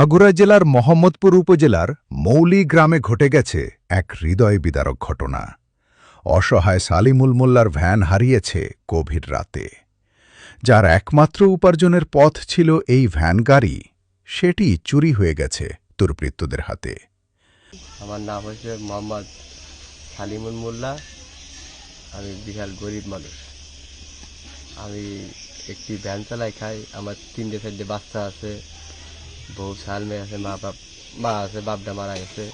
মাগুরা জেলার মোহাম্মদপুর উপজেলার মৌলি গ্রামে ঘটে গেছে এক হৃদয় বিদারক ঘটনা। অসহায় সালিমুল মোল্লার ভ্যান হারিয়েছে গভীর রাতে। যার একমাত্র উপার্জনের পথ ছিল এই ভ্যান গাড়ি, সেটি চুরি হয়ে গেছে দুর্বৃত্তদের হাতে। আমার নাম হচ্ছে মোহাম্মদ সালিমুল মোল্লা। আমি বিশাল গরিব মানুষ। আমি একটি ভ্যান চালাই খাই। আমার 3-4 বাচ্চা আছে, বউ শাল মেয়ে আছে, মা আছে, বাপটা মারা গেছে।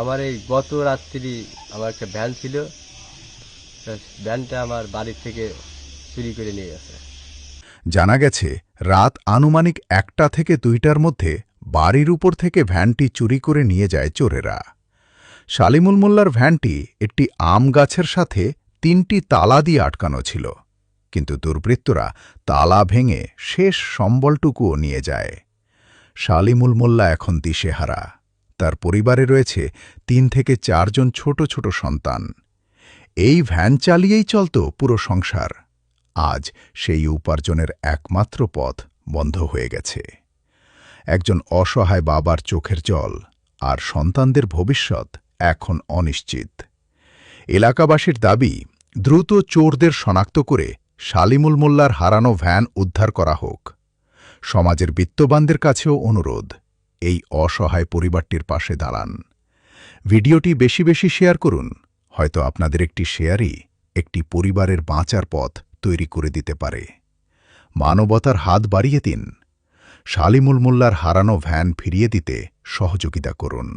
আমার এই গত রাত্রি আমার একটা ভ্যান ছিল, ভ্যানটা আমার বাড়ির থেকে চুরি করে নিয়ে গেছে। জানা গেছে রাত আনুমানিক 1টা থেকে 2টার মধ্যে বাড়ির উপর থেকে ভ্যানটি চুরি করে নিয়ে যায় চোরেরা। সালিমুল মোল্লার ভ্যানটি একটি আম গাছের সাথে 3টি তালা দিয়ে আটকানো ছিল, কিন্তু দুর্বৃত্তরা তালা ভেঙে শেষ সম্বলটুকুও নিয়ে যায়। সালিমুল মোল্লা এখন দিশেহারা। তার পরিবারে রয়েছে 3 থেকে 4 জন ছোট ছোট সন্তান। এই ভ্যান চালিয়েই চলত পুরো সংসার। আজ সেই উপার্জনের একমাত্র পথ বন্ধ হয়ে গেছে। একজন অসহায় বাবার চোখের জল আর সন্তানদের ভবিষ্যৎ এখন অনিশ্চিত। এলাকাবাসীর দাবি, দ্রুত চোরদের শনাক্ত করে সালিমুল মোল্লার হারানো ভ্যান উদ্ধার করা হোক। সমাজের বিত্তবানদের কাছেও অনুরোধ, এই অসহায় পরিবারটির পাশে দাঁড়ান। ভিডিওটি বেশি বেশি শেয়ার করুন। হয়তো আপনাদের একটি শেয়ারই একটি পরিবারের বাঁচার পথ তৈরি করে দিতে পারে। মানবতার হাত বাড়িয়ে দিন। সালিমুল মোল্লার হারানো ভ্যান ফিরিয়ে দিতে সহযোগিতা করুন।